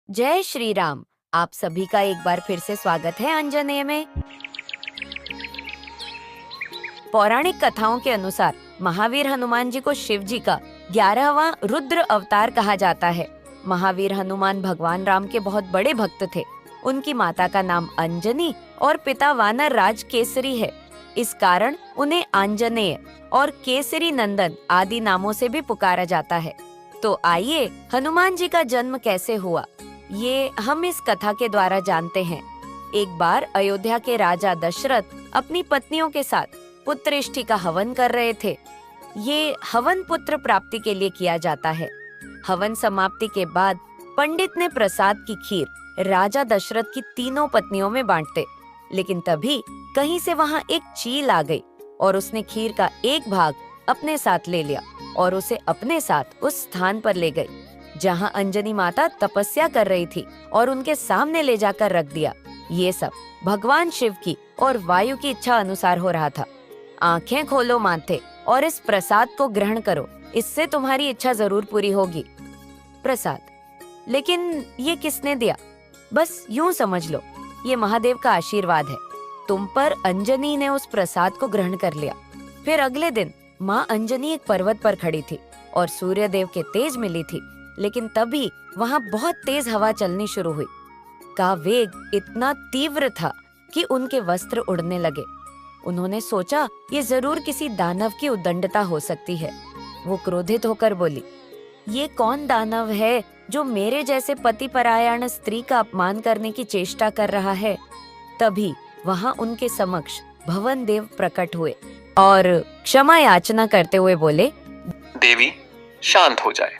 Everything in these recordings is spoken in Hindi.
जय श्री राम। आप सभी का एक बार फिर से स्वागत है अंजनेय में। पौराणिक कथाओं के अनुसार महावीर हनुमान जी को शिव जी का 11वां रुद्र अवतार कहा जाता है। महावीर हनुमान भगवान राम के बहुत बड़े भक्त थे। उनकी माता का नाम अंजनी और पिता वानर राज केसरी है। इस कारण उन्हें आंजनेय और केसरी नंदन आदि नामों से भी पुकारा जाता है। तो आइए हनुमान जी का जन्म कैसे हुआ, ये हम इस कथा के द्वारा जानते हैं। एक बार अयोध्या के राजा दशरथ अपनी पत्नियों के साथ पुत्रेष्टि का हवन कर रहे थे। ये हवन पुत्र प्राप्ति के लिए किया जाता है। हवन समाप्ति के बाद पंडित ने प्रसाद की खीर राजा दशरथ की तीनों पत्नियों में बांटते, लेकिन तभी कहीं से वहां एक चील आ गई और उसने खीर का एक भाग अपने साथ ले लिया और उसे अपने साथ उस स्थान पर ले गई जहां अंजनी माता तपस्या कर रही थी और उनके सामने ले जाकर रख दिया। ये सब भगवान शिव की और वायु की इच्छा अनुसार हो रहा था। आंखें खोलो माथे और इस प्रसाद को ग्रहण करो, इससे तुम्हारी इच्छा जरूर पूरी होगी। प्रसाद, लेकिन ये किसने दिया? बस यूं समझ लो, ये महादेव का आशीर्वाद है तुम पर। अंजनी ने उस प्रसाद को ग्रहण कर लिया। फिर अगले दिन माँ अंजनी एक पर्वत पर खड़ी थी और सूर्य देव के तेज मिली थी, लेकिन तभी वहाँ बहुत तेज हवा चलनी शुरू हुई। का वेग इतना तीव्र था कि उनके वस्त्र उड़ने लगे। उन्होंने सोचा ये जरूर किसी दानव की उद्दंडता हो सकती है। वो क्रोधित होकर बोली, ये कौन दानव है जो मेरे जैसे पतिपरायण स्त्री का अपमान करने की चेष्टा कर रहा है? तभी वहाँ उनके समक्ष भवन देव प्रकट हुए और क्षमा याचना करते हुए बोले, देवी शांत हो जाए।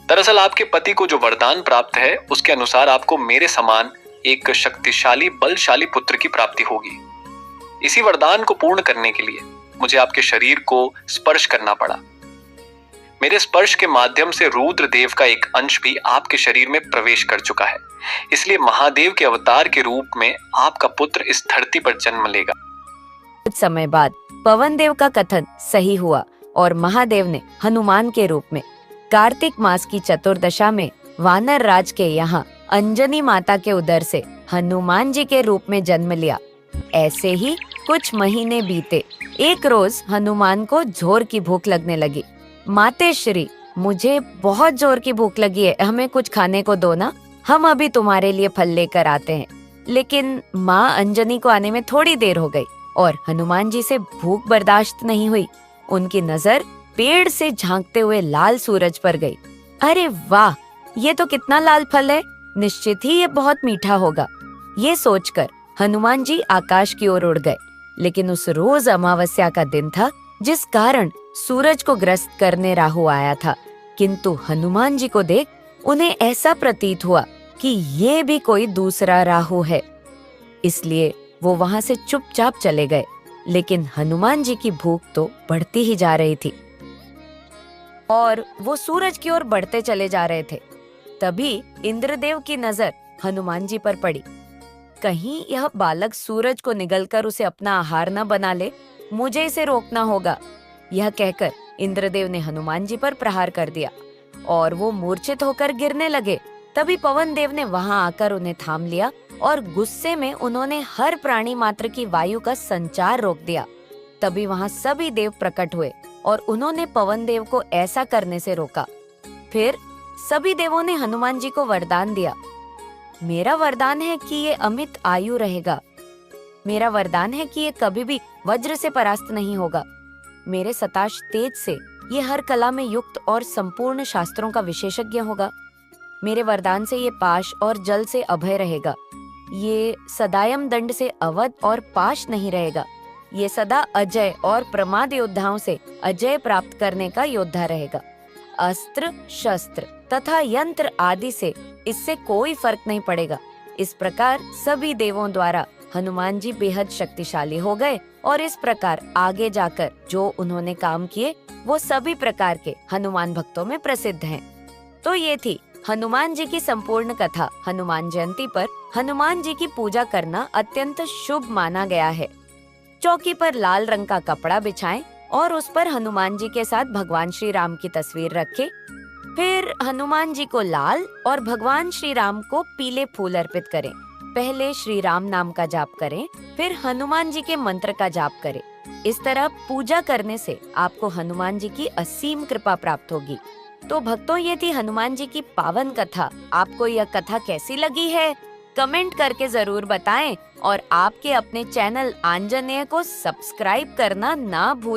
दरअसल आपके पति को जो वरदान प्राप्त है उसके अनुसार आपको मेरे समान एक शक्तिशाली बलशाली पुत्र की प्राप्ति होगी। इसी वरदान को पूर्ण करने के लिए मुझे आपके शरीर को स्पर्श करना पड़ा। मेरे स्पर्श के माध्यम से रुद्र देव का एक अंश भी आपके शरीर में प्रवेश कर चुका है, इसलिए महादेव के अवतार के रूप में आपका पुत्र इस धरती पर जन्म लेगा। कुछ समय बाद पवन देव का कथन सही हुआ और महादेव ने हनुमान के रूप में कार्तिक मास की चतुर्दशा में वानर राज के यहाँ अंजनी माता के उदर से हनुमान जी के रूप में जन्म लिया। ऐसे ही कुछ महीने बीते। एक रोज हनुमान को जोर की भूख लगने लगी। मातेश्री, मुझे बहुत जोर की भूख लगी है, हमें कुछ खाने को दो ना, हम अभी तुम्हारे लिए फल लेकर आते हैं। लेकिन माँ अंजनी को आने में थोड़ी देर हो गई और हनुमान जी से भूख बर्दाश्त नहीं हुई। उनकी नजर पेड़ से झांकते हुए लाल सूरज पर गई। अरे वाह, ये तो कितना लाल फल है, निश्चित ही ये बहुत मीठा होगा। ये सोचकर हनुमान जी आकाश की ओर उड़ गए। लेकिन उस रोज अमावस्या का दिन था, जिस कारण सूरज को ग्रस्त करने राहु आया था। किंतु हनुमान जी को देख उन्हें ऐसा प्रतीत हुआ कि ये भी कोई दूसरा राहु है, इसलिए वो वहां से चुपचाप चले गए। लेकिन हनुमान जी की भूख तो बढ़ती ही जा रही थी और वो सूरज की ओर बढ़ते चले जा रहे थे। तभी इंद्रदेव की नजर हनुमान जी पर पड़ी। कहीं यह बालक सूरज को निगलकर उसे अपना आहार न बना ले, मुझे इसे रोकना होगा। यह कहकर इंद्रदेव ने हनुमान जी पर प्रहार कर दिया और वो मूर्छित होकर गिरने लगे। तभी पवन देव ने वहां आकर उन्हें थाम लिया और गुस्से में उन्होंने हर प्राणी मात्र की वायु का संचार रोक दिया। तभी वहां सभी देव प्रकट हुए और उन्होंने पवन देव को ऐसा करने से रोका। फिर सभी देवों ने हनुमान जी को वरदान दिया। मेरा वरदान है कि ये अमित आयु रहेगा। मेरा वरदान है कि ये कभी भी वज्र से परास्त नहीं होगा। मेरे सताश तेज से ये हर कला में युक्त और संपूर्ण शास्त्रों का विशेषज्ञ होगा। मेरे वरदान से ये पाश और जल से अभय रहेगा। ये सदायम दंड से अवध और पाश नहीं रहेगा। ये सदा अजय और प्रमाद योद्धाओं से अजय प्राप्त करने का योद्धा रहेगा। अस्त्र शस्त्र तथा यंत्र आदि से इससे कोई फर्क नहीं पड़ेगा। इस प्रकार सभी देवों द्वारा हनुमान जी बेहद शक्तिशाली हो गए और इस प्रकार आगे जाकर जो उन्होंने काम किए वो सभी प्रकार के हनुमान भक्तों में प्रसिद्ध हैं। तो ये थी हनुमान जी की संपूर्ण कथा। हनुमान जयंती पर हनुमान जी की पूजा करना अत्यंत शुभ माना गया है। चौकी पर लाल रंग का कपड़ा बिछाएं और उस पर हनुमान जी के साथ भगवान श्री राम की तस्वीर रखें। फिर हनुमान जी को लाल और भगवान श्री राम को पीले फूल अर्पित करें। पहले श्री राम नाम का जाप करें, फिर हनुमान जी के मंत्र का जाप करें। इस तरह पूजा करने से आपको हनुमान जी की असीम कृपा प्राप्त होगी। तो भक्तों, ये थी हनुमान जी की पावन कथा। आपको यह कथा कैसी लगी है? कमेंट करके जरूर बताएं और आपके अपने चैनल आंजनेय को सब्सक्राइब करना ना भूलें।